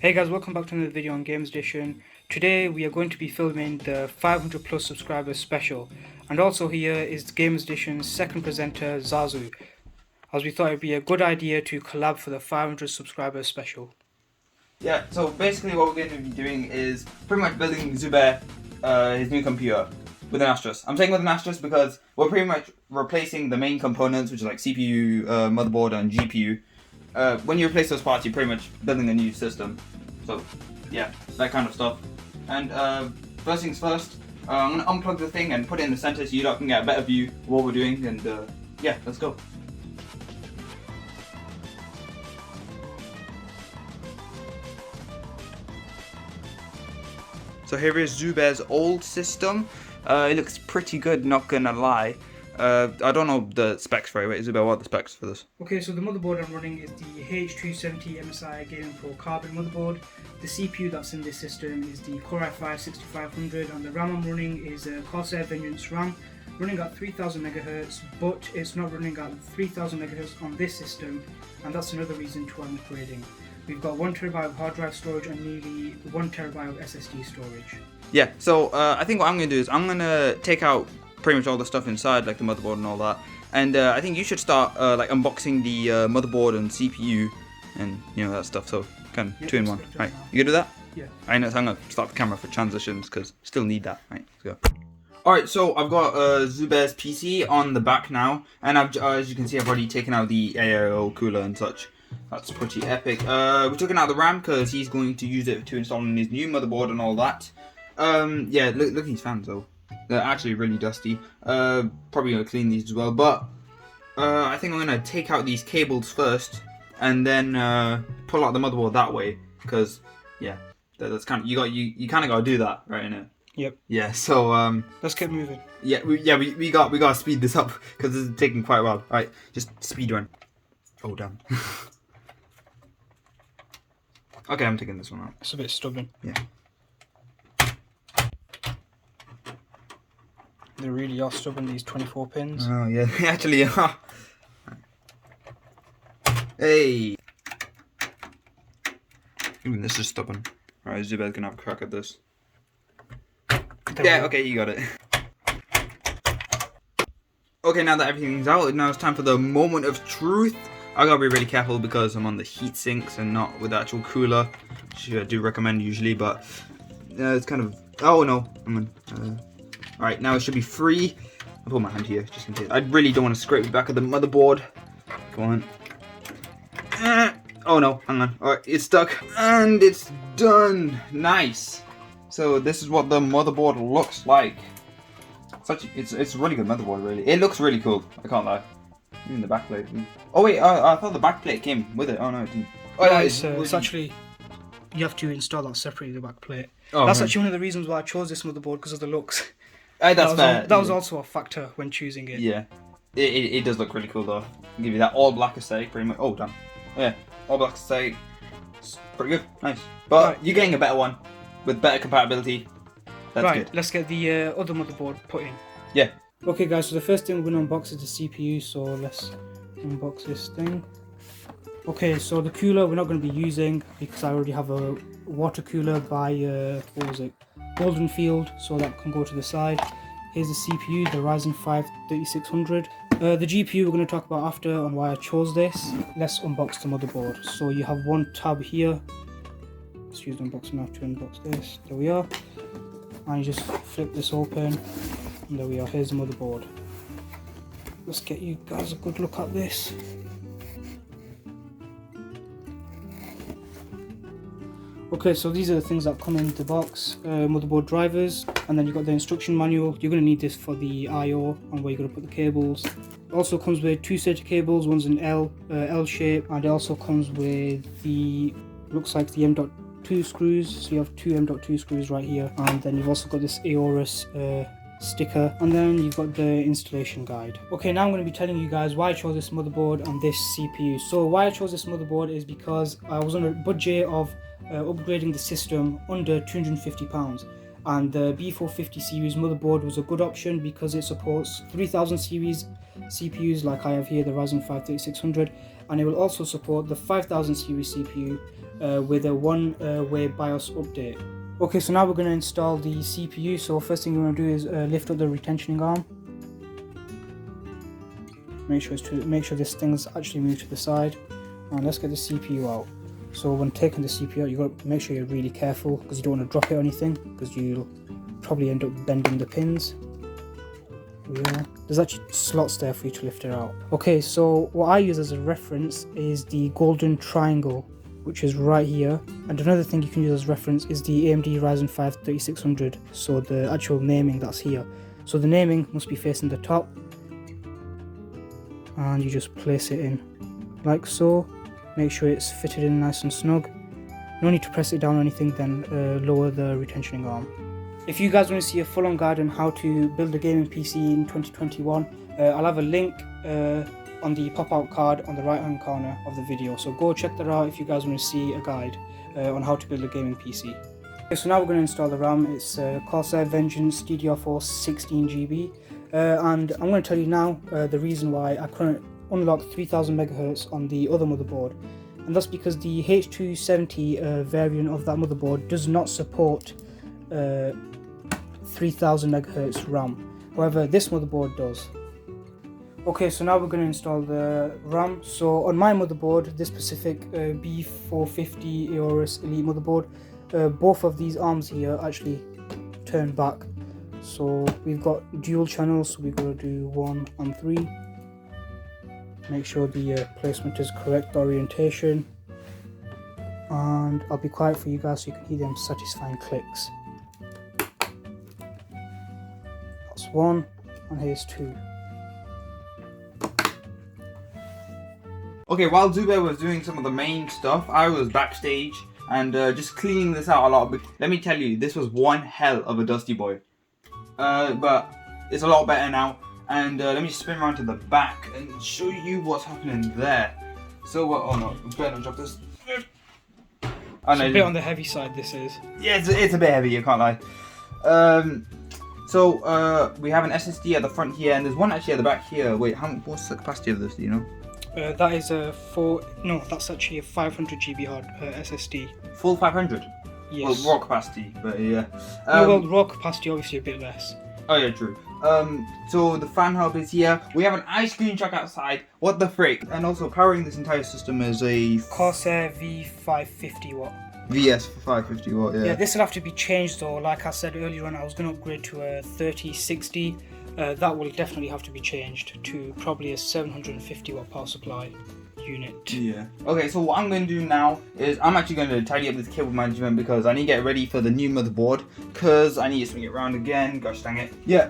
Hey guys, welcome back to another video on Games Edition. Today we are going to be filming the 500 plus subscribers special, and also here is Games Edition's second presenter Zazu, as we thought it'd be a good idea to collab for the 500 subscribers special. Yeah, so basically what we're going to be doing is pretty much building Zubair his new computer with an asterisk. I'm saying with an asterisk because we're pretty much replacing the main components, which is like CPU, motherboard and GPU. When you replace those parts, you're pretty much building a new system. So, yeah, that kind of stuff. And first things first, I'm going to unplug the thing and put it in the center so you lot can get a better view of what we're doing. And yeah, let's go. So here is Zubair's old system. It looks pretty good, not gonna lie. I don't know the specs for it. Wait, Zubair, what are the specs for this? Okay, so the motherboard I'm running is the H270 MSI Gaming Pro Carbon motherboard. The CPU that's in this system is the Core i5-6500, and the RAM I'm running is a Corsair Vengeance RAM, running at 3000 MHz, but it's not running at 3000 MHz on this system, and that's another reason to why I'm upgrading. We've got 1TB of hard drive storage and nearly 1TB of SSD storage. Yeah, so I think what I'm going to do is I'm going to take out pretty much all the stuff inside, like the motherboard and all that. And I think you should start like unboxing the motherboard and CPU and that stuff. So kind of two in one. Right, you good with that? Yeah. I know. So I'm going to start the camera for transitions because still need that. Right, let's go. Alright, so I've got Zubair's PC on the back now, and as you can see, I've already taken out the AIO cooler and such. That's pretty epic. We're taking out the RAM because he's going to use it to install in his new motherboard and all that. Yeah, look at these fans though. They're actually really dusty. Probably gonna clean these as well, but I think I'm gonna take out these cables first and then pull out the motherboard that way because yeah, that's kind of you kind of gotta do that, right? Innit? Yep. Yeah. So Let's get moving. Yeah, we gotta speed this up because this is taking quite a while. All right, just speed run. Oh damn. Okay, I'm taking this one out. It's a bit stubborn. Yeah. They really are stubborn, these 24 pins. Oh yeah, they actually are. Hey. Even this is stubborn. Alright, Zubair's gonna have a crack at this. Yeah, okay, you got it. Okay, now that everything's out, now it's time for the moment of truth. I gotta be really careful because I'm on the heat sinks and not with the actual cooler, which I do recommend usually, but it's kind of. Oh no, I'm on. Alright, now it should be free. I'll put my hand here just in case. I really don't want to scrape the back of the motherboard. Come on. Oh no, hang on. Alright, it's stuck. And it's done. Nice. So this is what the motherboard looks like. It's a really good motherboard, really. It looks really cool. I can't lie. Even the backplate. Oh wait, I thought the backplate came with it. Oh no, it didn't. Oh no, it's actually, you have to install that separately, the backplate. Oh, that's actually one of the reasons why I chose this motherboard, because of the looks. That's fair. That was also a factor when choosing it. Yeah, it does look really cool though. I'll give you that all black aesthetic, pretty much. Oh damn. Yeah, all black aesthetic. It's pretty good, nice. But right, you're getting a better one with better compatibility. That's right, good. Let's get the other motherboard put in. Yeah. Okay guys, so the first thing we're going to unbox is the CPU, so let's unbox this thing. Okay, so the cooler we're not going to be using because I already have a water cooler by, what was it, Golden Field, so that can go to the side. Here's the CPU, the Ryzen 5 3600. The GPU we're going to talk about after on why I chose this. Let's unbox the motherboard. So you have one tab here. Let's use the unboxing now to unbox this. There we are. And you just flip this open. And there we are, here's the motherboard. Let's get you guys a good look at this. Okay, so these are the things that come in the box. Motherboard drivers, and then you've got the instruction manual. You're going to need this for the I/O and where you're going to put the cables. It also comes with two sets of cables, one's an L shape, and it also comes with the, looks like the M.2 screws. So you have two M.2 screws right here, and then you've also got this Aorus sticker, and then you've got the installation guide. Okay, now I'm going to be telling you guys why I chose this motherboard and this CPU. So why I chose this motherboard is because I was on a budget of upgrading the system under £250, And the B450 series motherboard was a good option because it supports 3000 series CPUs like I have here, the Ryzen 5 3600, and it will also support the 5000 series CPU with a one-way BIOS update. Okay, so now we're going to install the CPU. So first thing we're going to do is lift up the retentioning arm. Make sure this thing's actually moved to the side, and let's get the CPU out. So when taking the CPU out, you got to make sure you're really careful because you don't want to drop it or anything, because you'll probably end up bending the pins. Yeah, there's actually slots there for you to lift it out. Okay, so what I use as a reference is the golden triangle, which is right here. And another thing you can use as reference is the AMD Ryzen 5 3600, so the actual naming that's here. So the naming must be facing the top, and you just place it in like so. Make sure it's fitted in nice and snug. No need to press it down or anything, then lower the retentioning arm. If you guys want to see a full-on guide on how to build a gaming PC in 2021, I'll have a link on the pop-out card on the right-hand corner of the video. So go check that out if you guys want to see a guide on how to build a gaming PC. Okay, so now we're going to install the RAM. It's Corsair Vengeance DDR4 16GB. And I'm going to tell you now the reason why I couldn't unlock 3000 MHz on the other motherboard, and that's because the H270 variant of that motherboard does not support 3000 MHz RAM. However, this motherboard does. Okay, so now we're going to install the RAM. So on my motherboard, this specific B450 Aorus Elite motherboard, both of these arms here actually turn back. So we've got dual channels, so we've got to do 1 and 3. Make sure the placement is correct, orientation, and I'll be quiet for you guys so you can hear them satisfying clicks. That's 1, and here's 2. Okay, while Zubair was doing some of the main stuff, I was backstage and just cleaning this out a lot. Let me tell you, this was one hell of a dusty boy. But it's a lot better now. And let me just spin around to the back and show you what's happening there. So, oh no, better not drop this. It's a bit on the heavy side, this is. Yeah, it's a bit heavy, I can't lie. So we have an SSD at the front here, and there's one actually at the back here. Wait, what's the capacity of this, do you know? That is that's actually a 500 GB hard SSD. Full 500? Yes. Well, raw capacity, but yeah. Well, raw capacity obviously a bit less. Oh yeah, true. So the fan hub is here. We have an ice cream truck outside. What the frick? And also powering this entire system is a Corsair V550 watt. VS 550 watt, yeah. Yeah, this will have to be changed though. Like I said earlier on, I was going to upgrade to a 3060. That will definitely have to be changed to probably a 750 watt power supply unit. Yeah. Okay, so what I'm going to do now is I'm actually going to tidy up this cable management because I need to get ready for the new motherboard because I need to swing it around again. Gosh dang it. Yeah,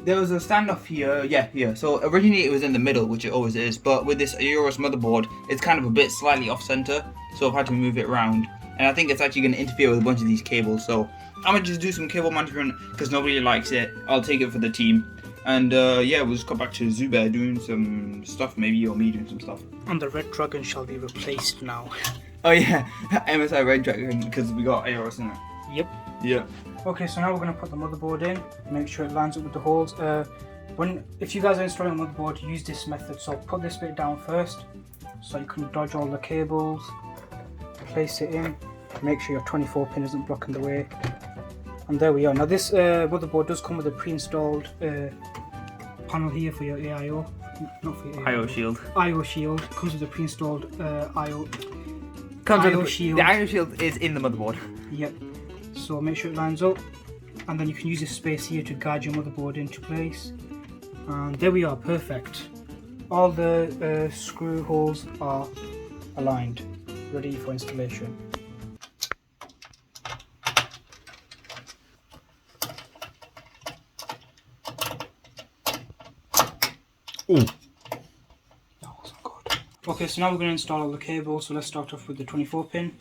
there was a standoff here. Yeah, here. So originally it was in the middle, which it always is, but with this Aorus motherboard, it's kind of a bit slightly off center, so I've had to move it around. And I think it's actually going to interfere with a bunch of these cables, so I'm going to just do some cable management because nobody likes it. I'll take it for the team. And yeah, we'll just go back to Zubair doing some stuff, maybe, or me doing some stuff. And the Red Dragon shall be replaced now. Oh yeah, MSI Red Dragon, because we got Aorus in it. Yep. Yeah. Okay, so now we're going to put the motherboard in, make sure it lines up with the holes. If you guys are installing a motherboard, use this method. So put this bit down first, so you can dodge all the cables. Place it in, make sure your 24 pin isn't blocking the way. And there we are. Now this motherboard does come with a pre-installed panel here for your AIO. Not for your IO shield. IO shield. Comes with a pre-installed IO shield. The IO shield is in the motherboard. Yep. So make sure it lines up. And then you can use this space here to guide your motherboard into place. And there we are, perfect. All the screw holes are aligned, ready for installation. Ooh. That wasn't good. Okay, so now we're going to install all the cables. So let's start off with the 24 pin.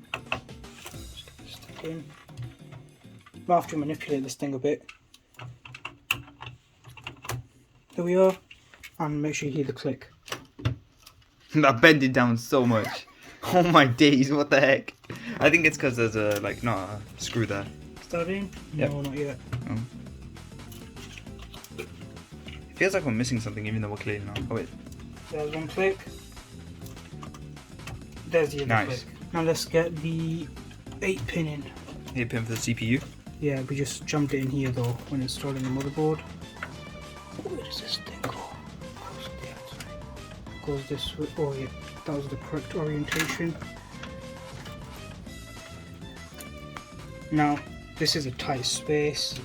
Just get this stuck in. I'll have to manipulate this thing a bit. There we are. And make sure you hear the click. That bended down so much. Oh my days, what the heck? I think it's because there's a, not a screw there. that in? Yep. No, not yet. It feels like we're missing something even though we're clear now. Oh wait. There's one click. There's the other Nice. click. Now let's get the 8-pin in. 8-pin for the CPU. Yeah, we just jumped it in here though when installing the motherboard. Where does this thing go? Goes this way. Oh yeah, that was the correct orientation. Now, this is a tight space.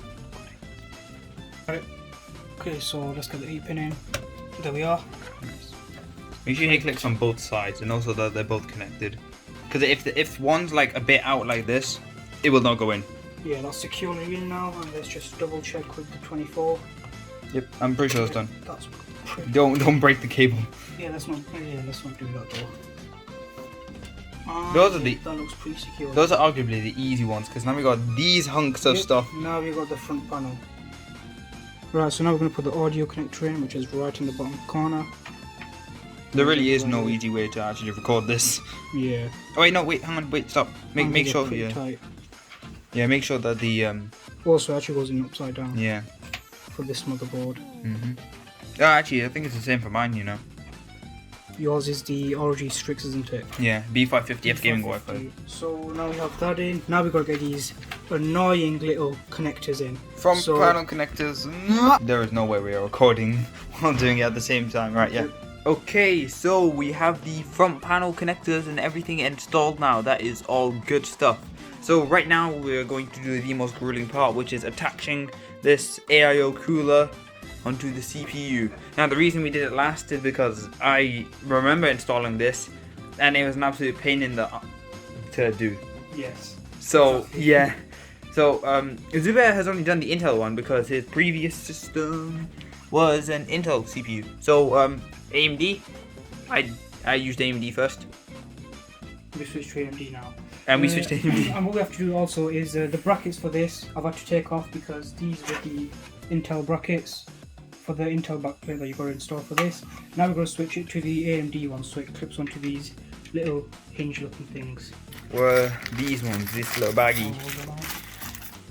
Right. Okay, so let's get the 8-pin in. There we are. Nice. Make sure you clicks on both sides and also that they're both connected. Because if one's like a bit out like this, it will not go in. Yeah, that's securely in now, and let's just double check with the 24. Yep, I'm pretty sure it's done. That's pretty. Don't break the cable. Yeah, let's not do that though. Those are the- That looks pretty secure. Those are arguably the easy ones because now we got these hunks of Yep, stuff. Now we got the front panel. Right, so now we're going to put the audio connector in, which is right in the bottom corner. There really is no easy way to actually record this. Yeah. Oh wait, no, wait, hang on, wait, stop. Make sure, Pretty tight. yeah, make sure that the Also, actually goes in upside down yeah. for this motherboard. Oh, actually, I think it's the same for mine. You know. Yours is the ROG Strix, isn't it? Yeah, B550F gaming Wi-Fi. So now we have that in. Now we've got to get these annoying little connectors in. From So- panel connectors. There is no way we are recording while doing it at the same time, right? Yeah. Okay, so we have the front panel connectors and everything installed now. That is all good stuff. So right now we're going to do the most grueling part, which is attaching this AIO cooler onto the CPU. Now the reason we did it last is because I remember installing this and it was an absolute pain in the to do. Yes. So Exactly. yeah. So Zubair has only done the Intel one because his previous system was an Intel CPU. So AMD, I used AMD first. We switched to AMD now. And we switched to AMD. And what we have to do also is the brackets for this I've had to take off because these were the Intel brackets for the Intel backplate that you've got to install for this. Now we're going to switch it to the AMD one so it clips onto these little hinge looking things. Were these ones, this little baggy. Hold them out.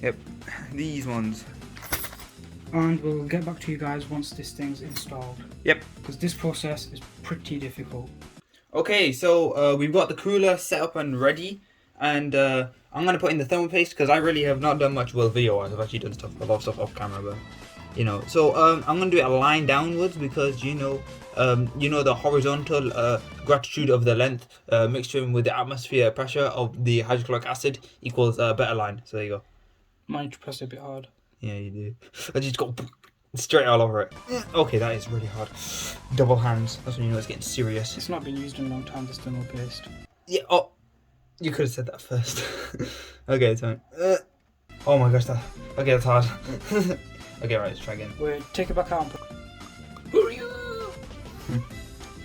Yep, these ones. And we'll get back to you guys once this thing's installed. Yep. Because this process is pretty difficult. Okay, so we've got the cooler set up and ready, and I'm gonna put in the thermal paste because I really have not done much. Well, video-wise, I've actually done a lot of stuff off camera, but you know. So I'm gonna do it a line downwards because you know the horizontal gratitude of the length mixed in with the atmosphere pressure of the hydrochloric acid equals a better line. So there you go. Might need to press it a bit hard. Yeah, you do. I just got straight all over it. Okay, that is really hard. Double hands. That's when you know it's getting serious. It's not been used in a long time, this thermal paste. Yeah. Oh, you could have said that first. Okay, it's fine. Oh my gosh, that. Okay, that's hard. Okay, right. Let's try again. Wait, take it back out.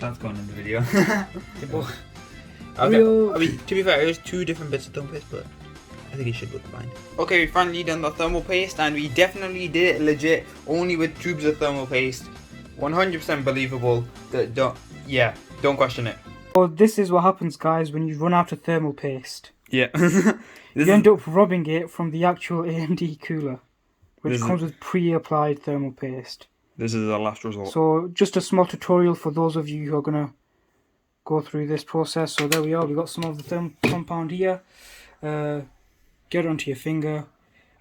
That's going in the video. Okay. I mean, to be fair, there's two different bits of thermal paste, but I think it should look fine. Okay, we finally done the thermal paste, and we definitely did it legit, only with tubes of thermal paste. 100% believable. Don't question it. So this is what happens, guys, when you run out of thermal paste. Yeah. You end up robbing it from the actual AMD cooler, which This is- comes with pre-applied thermal paste. This is our last result. So just a small tutorial for those of you who are going to go through this process. So there we are, we got some of the thermal compound here. Get it onto your finger.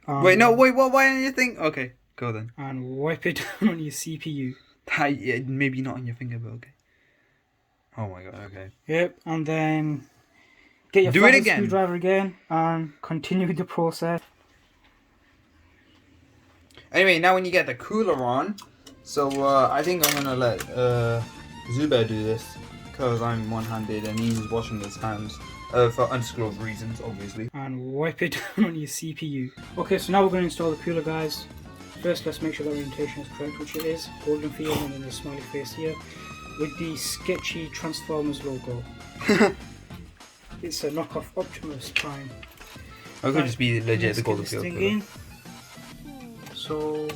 Wait, no, wait, what? Why on your thing? Okay, go then. And wipe it down on your CPU. Yeah, maybe not on your finger, but okay. Oh my god, okay. Yep, and then get your Do it flathead again. screwdriver again and continue with the process. Anyway, now when you get the cooler on, so I think I'm gonna let Zubair do this because I'm one-handed and he's washing his hands for undisclosed reasons, obviously. And wipe it down on your CPU. Okay, so now we're going to install the cooler, guys. First, let's make sure the orientation is correct, which it is. Golden field and then the smiley face here. With the sketchy Transformers logo. It's a knockoff Optimus Prime. Or it could just be legit Let's the get golden this field thing cooler. in. So,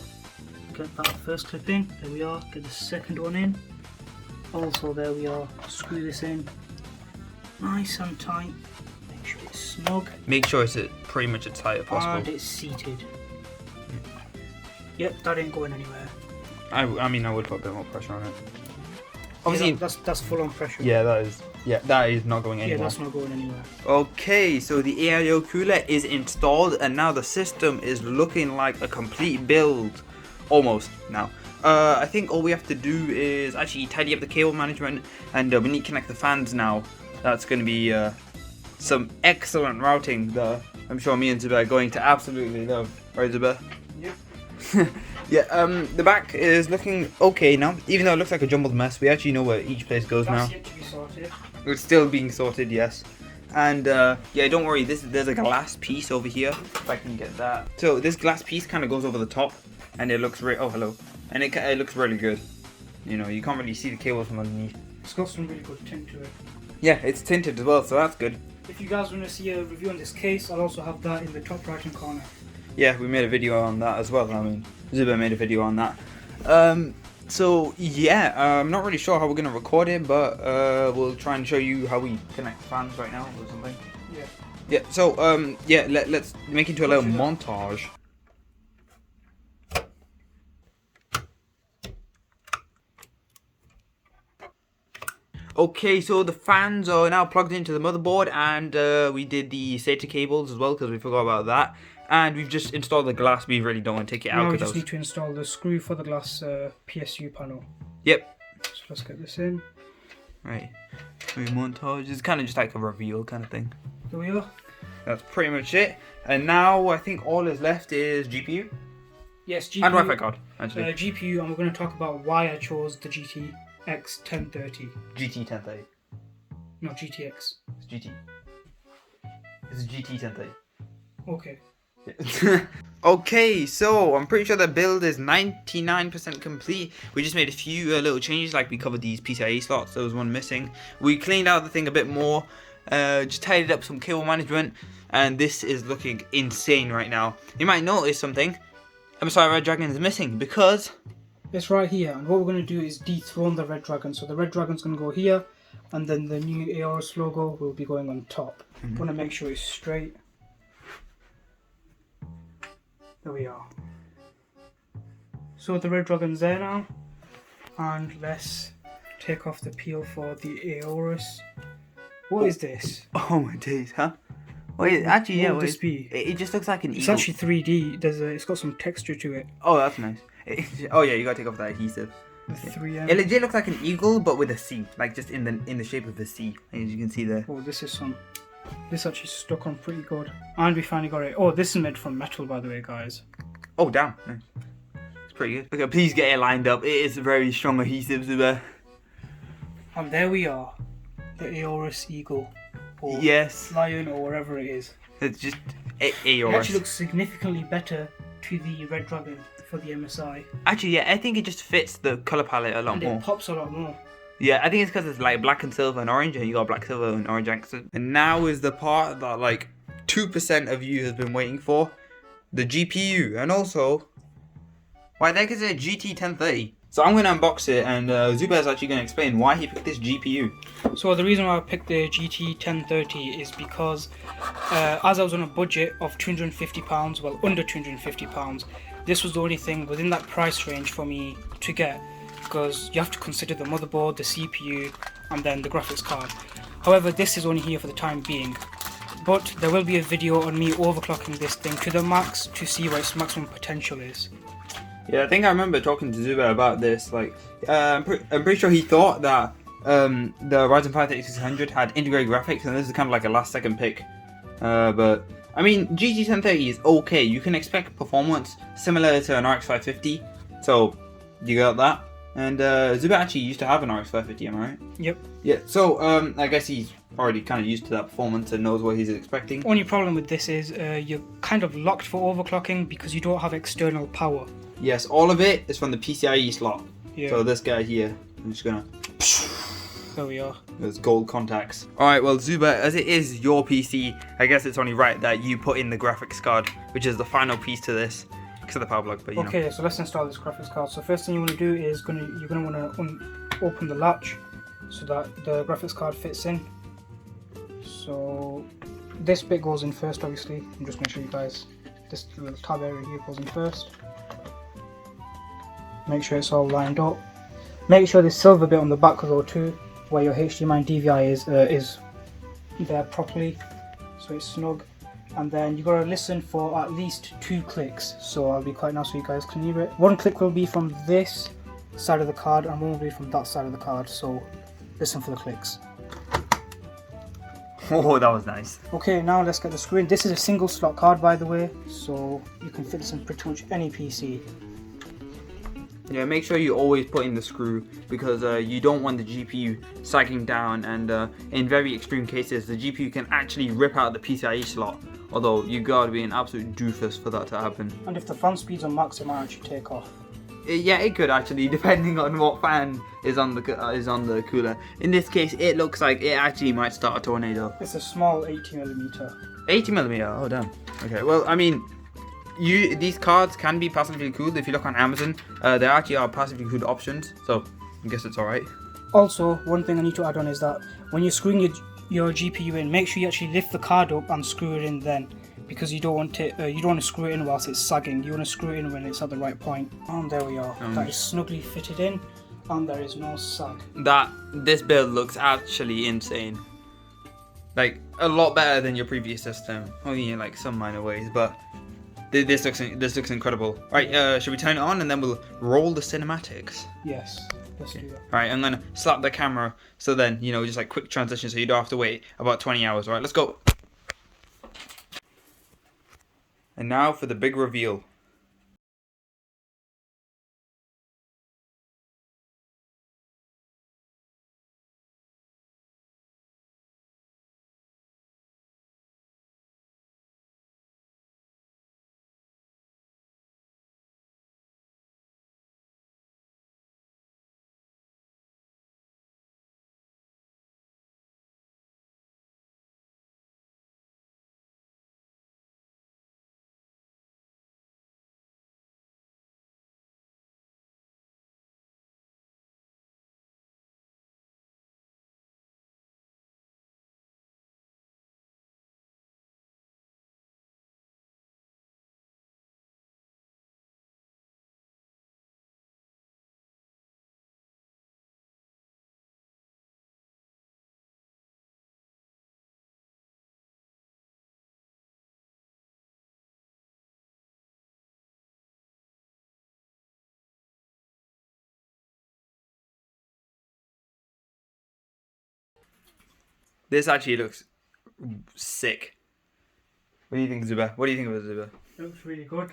get that first clip in. There we are. Get the second one in. Also, there we are. Screw this in. Nice and tight. Make sure it's snug. Make sure it's pretty much as tight as possible. And it's seated. Yep, that ain't going anywhere. I mean, I would put a bit more pressure on it. Obviously, yeah, that's full on pressure. Yeah, that is. Yeah, that is not going anywhere. Yeah, that's not going anywhere. Okay, so the AIO cooler is installed, and now the system is looking like a complete build, almost now. I think all we have to do is actually tidy up the cable management, and we need to connect the fans now. That's going to be some excellent routing that I'm sure me and Zubair are going to absolutely love. Right, Zubair? Yep. Yeah, the back is looking okay now. Even though it looks like a jumbled mess, we actually know where each place goes now. That's yet to be sorted. It's still being sorted, yes. And yeah, don't worry, there's a glass piece over here, if I can get that. So this glass piece kind of goes over the top, and it looks oh hello, and it looks really good. You know, you can't really see the cables from underneath. It's got some really good tint to it. Yeah, it's tinted as well, so that's good. If you guys want to see a review on this case, I'll also have that in the top right hand corner. Yeah, we made a video on that as well. I mean, Zubair made a video on that. So yeah, I'm not really sure how we're gonna record it, but we'll try and show you how we connect the fans right now or something. Yeah. Yeah. So yeah, let's make it into a little montage. Okay, so the fans are now plugged into the motherboard, and we did the SATA cables as well because we forgot about that. And we've just installed the glass. We really don't want to take it out. Now we just need to install the screw for the glass PSU panel. Yep. So let's get this in. Right. Montage. It's kind of just like a reveal kind of thing. Here we are. That's pretty much it. And now I think all is left is GPU. Yes, GPU. And Wi-Fi card, actually. GPU, and we're going to talk about why I chose the GTX 1030. GT 1030. No, GTX. It's GT. It's a GT 1030. Okay. Okay, so I'm pretty sure the build is 99% complete. We just made a few little changes, like we covered these PCIe slots. There was one missing. We cleaned out the thing a bit more, just tidied up some cable management, and this is looking insane right now. You might notice something. MSI Red Dragon is missing because it's right here, and what we're going to do is dethrone the Red Dragon. So the Red Dragon's going to go here, and then the new Aorus logo will be going on top. I want to make sure it's straight. There we are. So the Red Dragon's there now, and let's take off the peel for the Aorus. What is this? Oh my days, huh? Wait, actually, yeah. What would this be? It just looks like an It's eagle. actually 3D. It's got some texture to it. Oh, that's nice. Oh yeah, you gotta take off that adhesive. The 3M. It legit looks like an eagle, but with a C, like just in the shape of a C, as you can see there. Oh, this actually stuck on pretty good. And we finally got it. Oh, this is made from metal, by the way, guys. Oh damn, nice. It's pretty good. Okay, please get it lined up. It is a very strong adhesive, Zubair. And there we are, the Aorus Eagle, or yes, Lion, or whatever it is. it's just It Aorus. actually looks significantly better to the Red Dragon for the MSI. Actually, yeah, I think it just fits the color palette a lot And more. it pops a lot more. Yeah, I think it's because it's like black and silver and orange, and you got black, silver, and orange accent. And now is the part that like 2% of you has been waiting for, the GPU, and also why the heck is it a GT 1030? So I'm going to unbox it, and Zubair is actually going to explain why he picked this GPU. So the reason why I picked the GT 1030 is because as I was on a budget of £250, well under £250, this was the only thing within that price range for me to get, because you have to consider the motherboard, the CPU, and then the graphics card. However, this is only here for the time being, but there will be a video on me overclocking this thing to the max to see what its maximum potential is. Yeah, I think I remember talking to Zubair about this. Like, I'm pretty sure he thought that the Ryzen 5 3600 had integrated graphics, and this is kind of like a last-second pick. But I mean, GT 1030 is okay. You can expect performance similar to an RX 550, so you got that. And Zubair actually used to have an RX 550, am I right? Yep. Yeah. So I guess he's already kind of used to that performance and knows what he's expecting. Only problem with this is you're kind of locked for overclocking because you don't have external power. Yes, all of it is from the PCIe slot. Yeah. So this guy here, I'm just gonna. There we are. There's gold contacts. Alright, well Zubair, as it is your PC, I guess it's only right that you put in the graphics card, which is the final piece to this, because of the power plug, but you know. Okay, so let's install this graphics card. So first thing you want to do is you're going to want to open the latch so that the graphics card fits in. So this bit goes in first, obviously. I'm just going to show you guys. This little tab area here goes in first. Make sure it's all lined up. Make sure the silver bit on the back as well too, where your HDMI and DVI is there properly, so it's snug. And then you got to listen for at least 2 clicks, so I'll be quite nice so you guys can hear it. 1 click will be from this side of the card and 1 will be from that side of the card, so listen for the clicks. Oh, that was nice. Okay, now let's get the screw in. This is a single slot card, by the way, so you can fit this in pretty much any PC. Yeah, make sure you always put in the screw, because you don't want the GPU sagging down, and in very extreme cases the GPU can actually rip out the PCIe slot, although you gotta be an absolute doofus for that to happen. And if the fan speed's on max, it might actually take off. Yeah, it could actually, depending on what fan is on the cooler. In this case, it looks like it actually might start a tornado. It's a small 80mm. 80mm, oh damn. Okay, well, I mean, these cards can be passively cooled. If you look on Amazon, there actually are passively cooled options, so I guess it's alright. Also, one thing I need to add on is that when you're screwing your GPU in, make sure you actually lift the card up and screw it in then, because you don't want to screw it in whilst it's sagging. You want to screw it in when it's at the right point. And there we are. That is snugly fitted in, and there is no sag. This build looks actually insane. Like, a lot better than your previous system, only in like some minor ways, but this looks incredible. Right, should we turn it on and then we'll roll the cinematics? Yes, let's do that. Alright, I'm gonna slap the camera, so then, you know, just like quick transition so you don't have to wait about 20 hours. Alright, let's go. And now for the big reveal. This actually looks sick. What do you think, Zubair? What do you think of it, Zubair? It looks really good.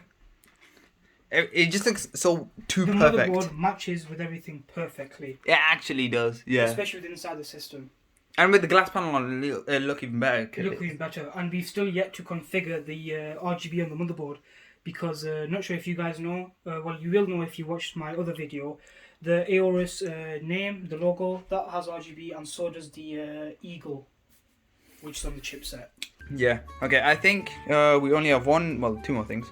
It just looks so too the perfect. The motherboard matches with everything perfectly. It actually does, yeah. Especially with inside the system. And with the glass panel on, it look even better. It look even better. And we've still yet to configure the RGB on the motherboard, because not sure if you guys know. Well, you will know if you watched my other video. The Aorus name, the logo, that has RGB, and so does the Eagle, which is on the chipset. Yeah. Okay. I think we only have two more things.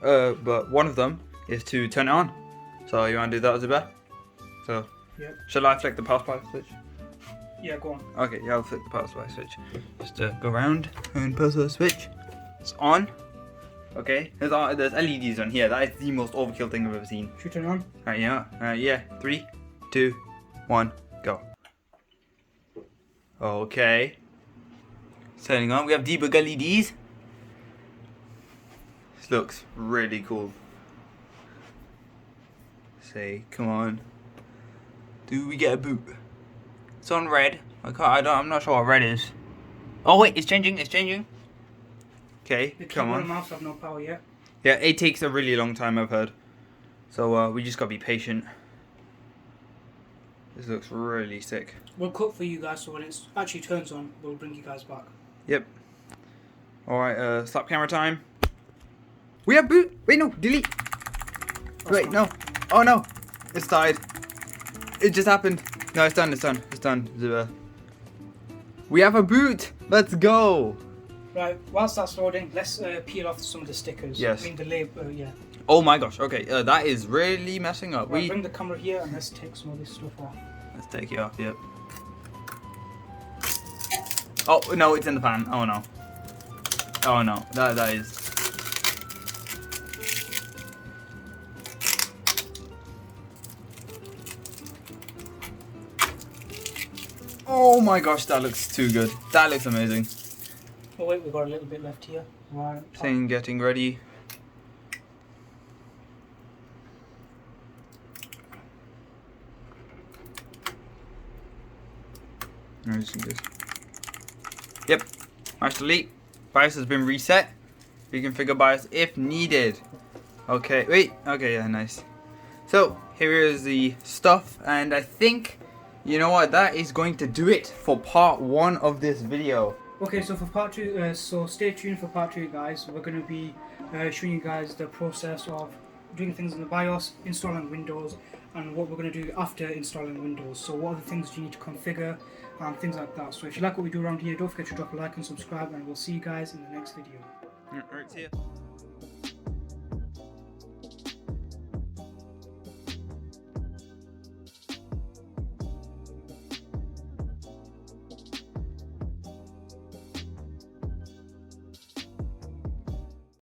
But one of them is to turn it on. So you want to do that, Zubair? So. Yep. Shall I flick the power supply switch? Yeah, go on. Okay. Yeah, I'll flick the power supply switch. Just go around and power supply switch. It's on. Okay. There's LEDs on here. That is the most overkill thing I've ever seen. Should we turn it on? Alright, yeah. Yeah. 3, 2, 1, go. Okay. Turning on. We have debug LEDs. This looks really cool. Say, come on. Do we get a boot? It's on red. I'm not sure what red is. Oh wait, it's changing. Okay, the come on. The mouse have no power yet. Yeah, it takes a really long time, I've heard. So we just gotta be patient. This looks really sick. We'll cut for you guys, so when it actually turns on, we'll bring you guys back. Yep. Alright, slap camera time. We have boot! Wait, no, delete! Wait, no. Oh no! It's died. It just happened. No, it's done. Zubair. We have a boot! Let's go! Right, whilst that's loading, let's peel off some of the stickers. Yes. I mean the label, yeah. Oh my gosh, okay, that is really messing up. Right, bring the camera here and let's take some of this stuff off. Let's take it off, yep. Oh, no, it's in the pan. Oh no. Oh no, that is. Oh my gosh, that looks too good. That looks amazing. Oh wait, we've got a little bit left here. Right. Thing getting ready. Yep, match delete. BIOS has been reset. Reconfigure BIOS if needed. Okay, wait. Okay, yeah, nice. So here is the stuff, and I think, you know what, that is going to do it for part 1 of this video. Okay, so for part 2, so stay tuned for part 2, guys. We're going to be showing you guys the process of doing things in the BIOS, installing Windows, and what we're going to do after installing Windows. So what are the things you need to configure and things like that. So if you like what we do around here, don't forget to drop a like and subscribe, and we'll see you guys in the next video. Alright, see ya.